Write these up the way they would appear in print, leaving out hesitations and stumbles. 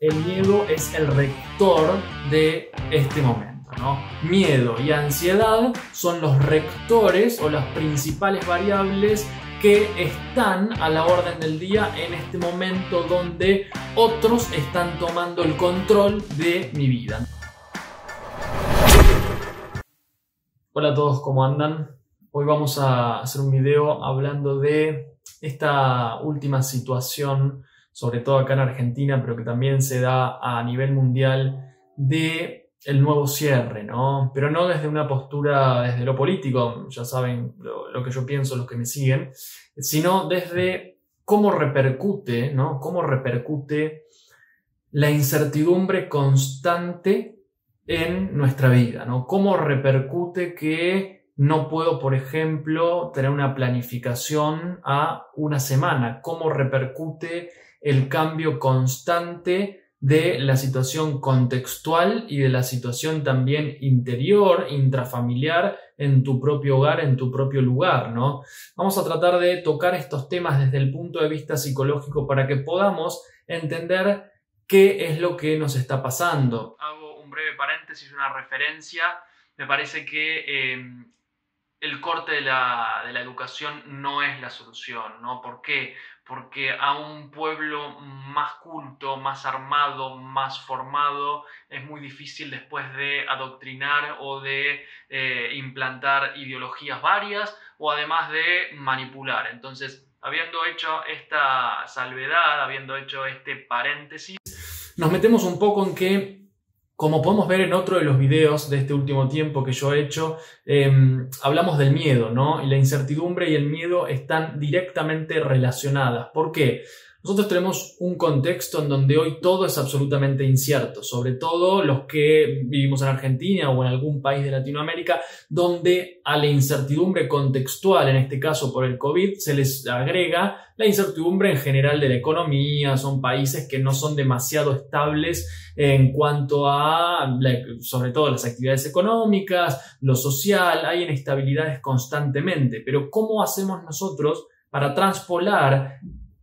el miedo es el rector de este momento, ¿no? Miedo y ansiedad son los rectores o las principales variables que están a la orden del día en este momento donde otros están tomando el control de mi vida. Hola a todos, ¿cómo andan? Hoy vamos a hacer un video hablando de esta última situación, sobre todo acá en Argentina, pero que también se da a nivel mundial, de el nuevo cierre, ¿no? Pero no desde una postura, desde lo político, ya saben lo que yo pienso, los que me siguen, sino desde cómo repercute, ¿no? Cómo repercute la incertidumbre constante en nuestra vida, ¿no? Cómo repercute que no puedo, por ejemplo, tener una planificación a una semana. Cómo repercute el cambio constante de la situación contextual y de la situación también interior, intrafamiliar, en tu propio hogar, en tu propio lugar, ¿no? Vamos a tratar de tocar estos temas desde el punto de vista psicológico para que podamos entender qué es lo que nos está pasando. Hago un breve paréntesis, una referencia. Me parece que el corte de la educación no es la solución, ¿no? ¿Por qué? Porque a un pueblo más culto, más armado, más formado, es muy difícil después de adoctrinar o de implantar ideologías varias o además de manipular. Entonces, habiendo hecho esta salvedad, habiendo hecho este paréntesis, nos metemos un poco en que, como podemos ver en otro de los videos de este último tiempo que yo he hecho, hablamos del miedo, ¿no? Y la incertidumbre y el miedo están directamente relacionadas. ¿Por qué? Nosotros tenemos un contexto en donde hoy todo es absolutamente incierto, sobre todo los que vivimos en Argentina o en algún país de Latinoamérica, donde a la incertidumbre contextual, en este caso por el COVID, se les agrega la incertidumbre en general de la economía. Son países que no son demasiado estables en cuanto a, sobre todo, las actividades económicas, lo social. Hay inestabilidades constantemente, pero ¿cómo hacemos nosotros para traspolar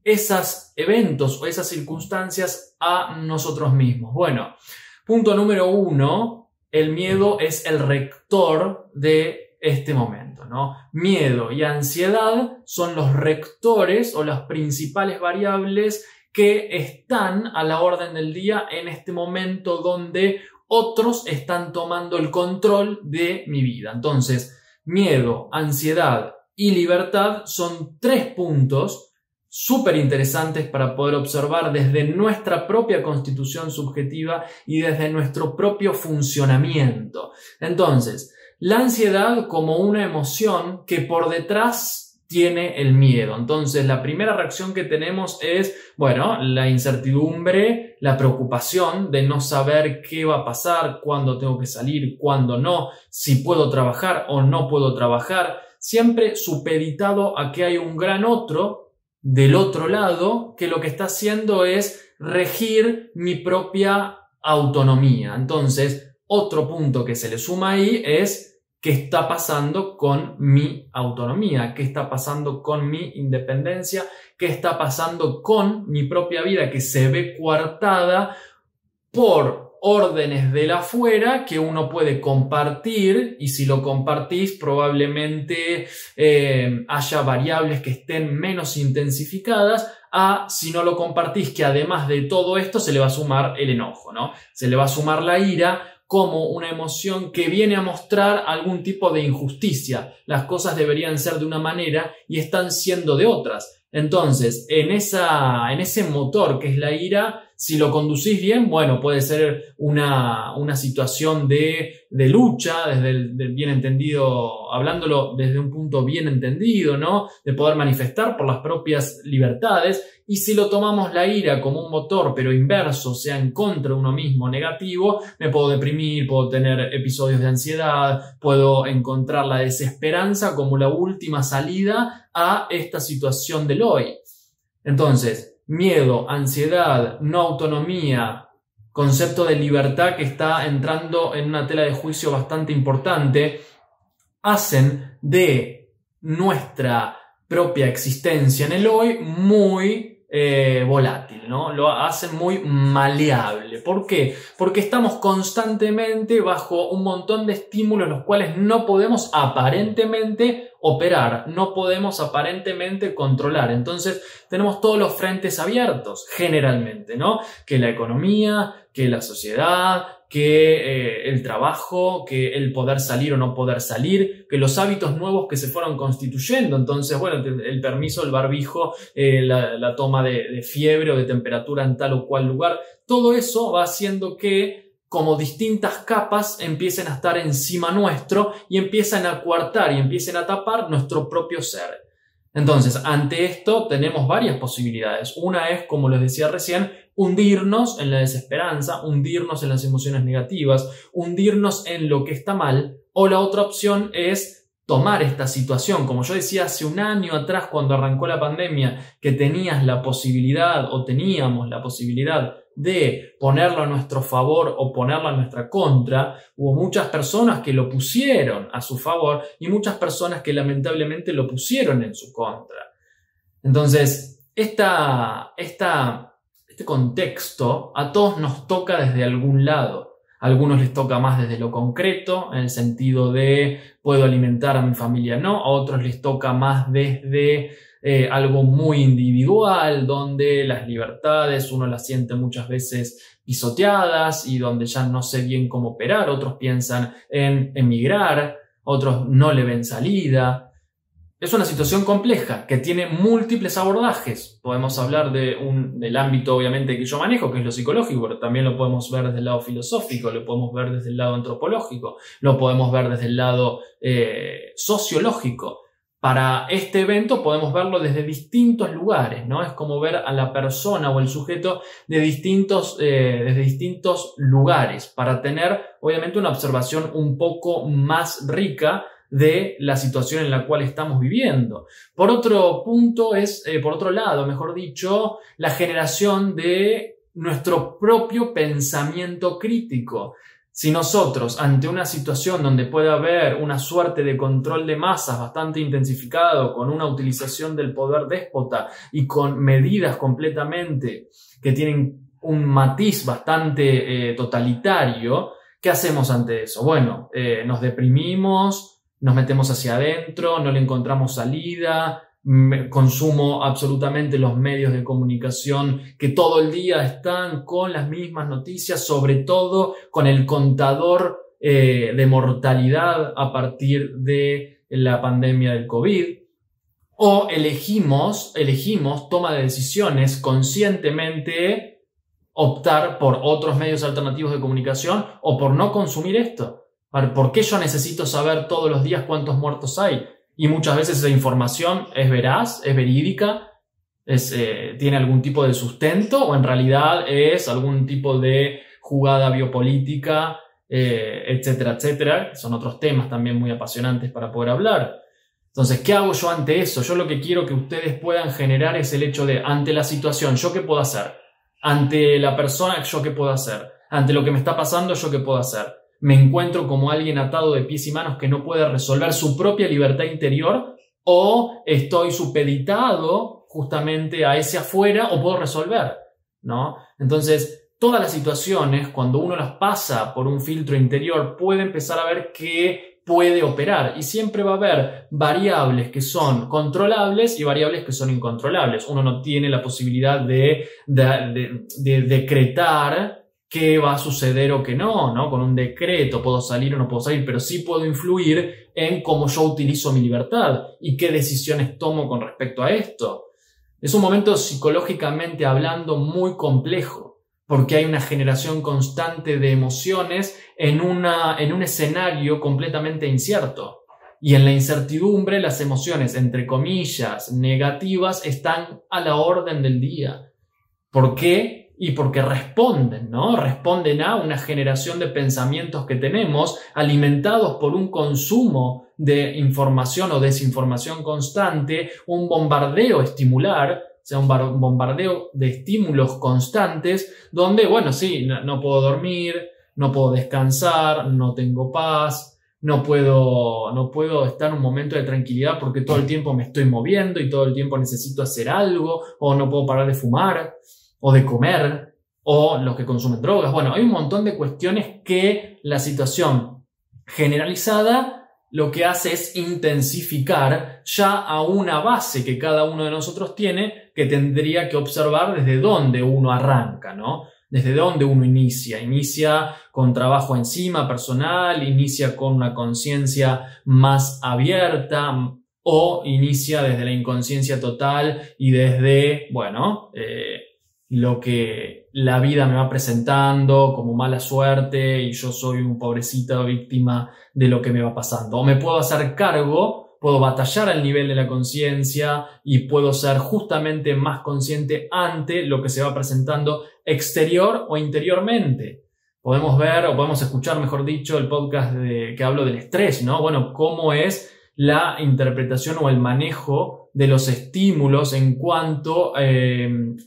esos eventos o esas circunstancias a nosotros mismos? Bueno, punto número 1, el miedo es el rector de este momento, ¿no? Miedo y ansiedad son los rectores o las principales variables que están a la orden del día en este momento donde otros están tomando el control de mi vida. Entonces, miedo, ansiedad y libertad son 3 puntos súper interesantes para poder observar desde nuestra propia constitución subjetiva y desde nuestro propio funcionamiento. Entonces, la ansiedad como una emoción que por detrás tiene el miedo. Entonces, la primera reacción que tenemos es, bueno, la incertidumbre, la preocupación de no saber qué va a pasar, cuándo tengo que salir, cuándo no, si puedo trabajar o no puedo trabajar, siempre supeditado a que hay un gran otro del otro lado que lo que está haciendo es regir mi propia autonomía. Entonces, otro punto que se le suma ahí es qué está pasando con mi autonomía, qué está pasando con mi independencia, qué está pasando con mi propia vida que se ve coartada por órdenes del afuera que uno puede compartir, y si lo compartís probablemente haya variables que estén menos intensificadas, a si no lo compartís, que además de todo esto se le va a sumar el enojo, ¿no? Se le va a sumar la ira como una emoción que viene a mostrar algún tipo de injusticia. Las cosas deberían ser de una manera y están siendo de otras. Entonces, en ese motor que es la ira, si lo conducís bien, bueno, puede ser una situación de lucha, desde el bien entendido, hablándolo desde un punto bien entendido, ¿no? De poder manifestar por las propias libertades. Y si lo tomamos la ira como un motor, pero inverso, o sea, en contra de uno mismo, negativo, me puedo deprimir, puedo tener episodios de ansiedad, puedo encontrar la desesperanza como la última salida a esta situación del hoy. Entonces, miedo, ansiedad, no autonomía, concepto de libertad que está entrando en una tela de juicio bastante importante, hacen de nuestra propia existencia en el hoy muy volátil, ¿no? Lo hace muy maleable. ¿Por qué? Porque estamos constantemente bajo un montón de estímulos los cuales no podemos aparentemente operar, no podemos aparentemente controlar. Entonces tenemos todos los frentes abiertos, generalmente, ¿no? Que la economía, que la sociedad, que el trabajo, que el poder salir o no poder salir, que los hábitos nuevos que se fueron constituyendo. Entonces, bueno, el permiso, el barbijo, la toma de fiebre o de temperatura en tal o cual lugar, todo eso va haciendo que como distintas capas empiecen a estar encima nuestro y empiezan a coartar y empiecen a tapar nuestro propio ser. Entonces, ante esto tenemos varias posibilidades. Una es, como les decía recién, hundirnos en la desesperanza, hundirnos en las emociones negativas, hundirnos en lo que está mal. O la otra opción es tomar esta situación. Como yo decía hace un año atrás, cuando arrancó la pandemia, que tenías la posibilidad o teníamos la posibilidad de ponerlo a nuestro favor o ponerlo a nuestra contra, hubo muchas personas que lo pusieron a su favor y muchas personas que lamentablemente lo pusieron en su contra. Entonces, este contexto a todos nos toca desde algún lado. A algunos les toca más desde lo concreto, en el sentido de puedo alimentar a mi familia, no. A otros les toca más desde algo muy individual, donde las libertades uno las siente muchas veces pisoteadas y donde ya no sé bien cómo operar. Otros piensan en emigrar, otros no le ven salida. Es una situación compleja que tiene múltiples abordajes. Podemos hablar del ámbito, obviamente, que yo manejo, que es lo psicológico, pero también lo podemos ver desde el lado filosófico, lo podemos ver desde el lado antropológico, lo podemos ver desde el lado sociológico. Para este evento podemos verlo desde distintos lugares, ¿no? Es como ver a la persona o el sujeto desde distintos lugares para tener, obviamente, una observación un poco más rica de la situación en la cual estamos viviendo. Por otro lado, mejor dicho, la generación de nuestro propio pensamiento crítico. Si nosotros, ante una situación donde puede haber una suerte de control de masas bastante intensificado, con una utilización del poder déspota y con medidas completamente que tienen un matiz bastante totalitario, ¿qué hacemos ante eso? Bueno, nos deprimimos, nos metemos hacia adentro, no le encontramos salida, consumo absolutamente los medios de comunicación que todo el día están con las mismas noticias, sobre todo con el contador de mortalidad a partir de la pandemia del COVID. O elegimos toma de decisiones conscientemente, optar por otros medios alternativos de comunicación o por no consumir esto. ¿Por qué yo necesito saber todos los días cuántos muertos hay? Y muchas veces esa información es veraz, es verídica, tiene algún tipo de sustento o en realidad es algún tipo de jugada biopolítica, etcétera, etcétera. Son otros temas también muy apasionantes para poder hablar. Entonces, ¿qué hago yo ante eso? Yo lo que quiero que ustedes puedan generar es el hecho de, ante la situación, ¿yo qué puedo hacer? Ante la persona, ¿yo qué puedo hacer? Ante lo que me está pasando, ¿yo qué puedo hacer? Me encuentro como alguien atado de pies y manos que no puede resolver su propia libertad interior, o estoy supeditado justamente a ese afuera, o puedo resolver, ¿no? Entonces, todas las situaciones, cuando uno las pasa por un filtro interior, puede empezar a ver qué puede operar, y siempre va a haber variables que son controlables y variables que son incontrolables. Uno no tiene la posibilidad de decretar qué va a suceder o qué no, ¿no? Con un decreto puedo salir o no puedo salir, pero sí puedo influir en cómo yo utilizo mi libertad y qué decisiones tomo con respecto a esto. Es un momento psicológicamente hablando muy complejo, porque hay una generación constante de emociones en un escenario completamente incierto. Y en la incertidumbre las emociones, entre comillas, negativas, están a la orden del día. ¿Por qué? Y porque responden, ¿no? Responden a una generación de pensamientos que tenemos alimentados por un consumo de información o desinformación constante, un bombardeo estimular, o sea, un bombardeo de estímulos constantes donde, bueno, sí, no puedo dormir, no puedo descansar, no tengo paz, no puedo estar en un momento de tranquilidad porque todo el tiempo me estoy moviendo y todo el tiempo necesito hacer algo, o no puedo parar de fumar o de comer, o los que consumen drogas. Bueno, hay un montón de cuestiones que la situación generalizada lo que hace es intensificar ya a una base que cada uno de nosotros tiene, que tendría que observar desde dónde uno arranca, ¿no? Desde dónde uno inicia. Inicia con trabajo encima personal, inicia con una conciencia más abierta, o inicia desde la inconsciencia total y desde, bueno, lo que la vida me va presentando como mala suerte y yo soy un pobrecito víctima de lo que me va pasando. O me puedo hacer cargo, puedo batallar al nivel de la conciencia y puedo ser justamente más consciente ante lo que se va presentando exterior o interiormente. Podemos ver o podemos escuchar, mejor dicho, el podcast que hablo del estrés, ¿no? Bueno, cómo es la interpretación o el manejo de los estímulos en cuanto a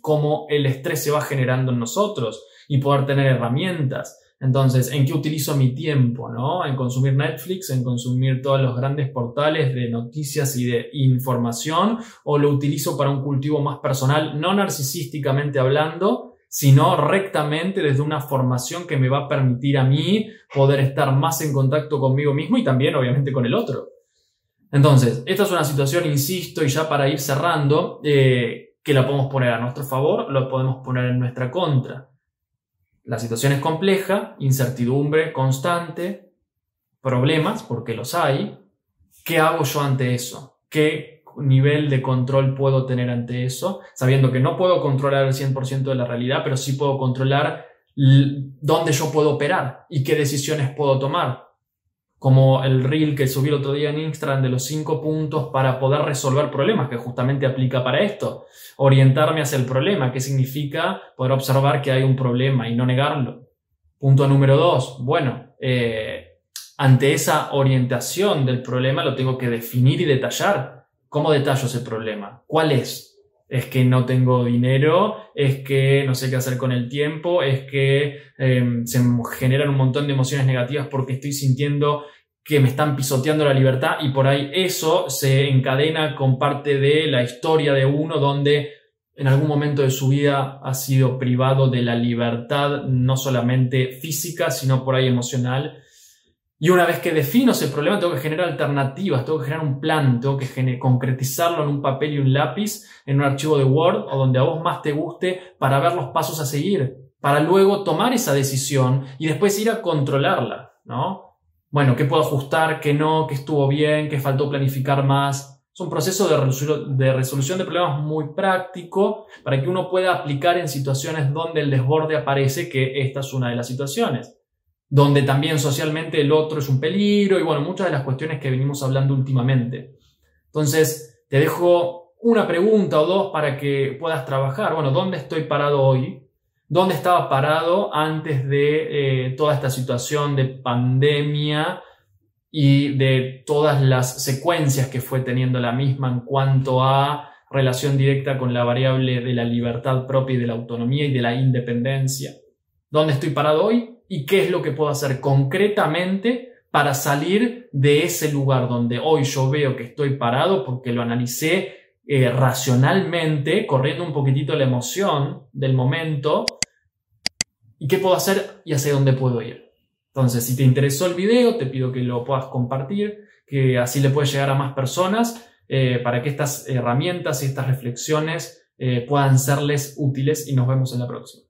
cómo el estrés se va generando en nosotros y poder tener herramientas. Entonces, ¿en qué utilizo mi tiempo, no? En consumir Netflix, en consumir todos los grandes portales de noticias y de información, o lo utilizo para un cultivo más personal, no narcisísticamente hablando, sino rectamente desde una formación que me va a permitir a mí poder estar más en contacto conmigo mismo y también, obviamente, con el otro. Entonces, esta es una situación, insisto, y ya para ir cerrando, que la podemos poner a nuestro favor, lo podemos poner en nuestra contra. La situación es compleja, incertidumbre constante, problemas, porque los hay. ¿Qué hago yo ante eso? ¿Qué nivel de control puedo tener ante eso? Sabiendo que no puedo controlar el 100% de la realidad, pero sí puedo controlar dónde yo puedo operar y qué decisiones puedo tomar. Como el reel que subí el otro día en Instagram de los 5 puntos para poder resolver problemas, que justamente aplica para esto. Orientarme hacia el problema, que significa poder observar que hay un problema y no negarlo. Punto número 2. Bueno, ante esa orientación del problema lo tengo que definir y detallar. ¿Cómo detallo ese problema? ¿Cuál es? ¿Es que no tengo dinero? ¿Es que no sé qué hacer con el tiempo? ¿Es que se me generan un montón de emociones negativas porque estoy sintiendo que me están pisoteando la libertad? Y por ahí eso se encadena con parte de la historia de uno donde en algún momento de su vida ha sido privado de la libertad, no solamente física, sino por ahí emocional. Y una vez que defino ese problema, tengo que generar alternativas, tengo que generar un plan, tengo que concretizarlo en un papel y un lápiz, en un archivo de Word o donde a vos más te guste, para ver los pasos a seguir, para luego tomar esa decisión y después ir a controlarla, ¿no? Bueno, ¿qué puedo ajustar? ¿Qué no? ¿Qué estuvo bien? ¿Qué faltó planificar más? Es un proceso de resolución de problemas muy práctico para que uno pueda aplicar en situaciones donde el desborde aparece, que esta es una de las situaciones. Donde también socialmente el otro es un peligro y bueno, muchas de las cuestiones que venimos hablando últimamente. Entonces, te dejo una pregunta o dos para que puedas trabajar. Bueno, ¿dónde estoy parado hoy? ¿Dónde estaba parado antes de toda esta situación de pandemia y de todas las secuencias que fue teniendo la misma en cuanto a relación directa con la variable de la libertad propia y de la autonomía y de la independencia? ¿Dónde estoy parado hoy? ¿Y qué es lo que puedo hacer concretamente para salir de ese lugar donde hoy yo veo que estoy parado porque lo analicé racionalmente, corriendo un poquitito la emoción del momento? ¿Y qué puedo hacer y hacia dónde puedo ir? Entonces, si te interesó el video, te pido que lo puedas compartir, que así le puede llegar a más personas para que estas herramientas y estas reflexiones puedan serles útiles, y nos vemos en la próxima.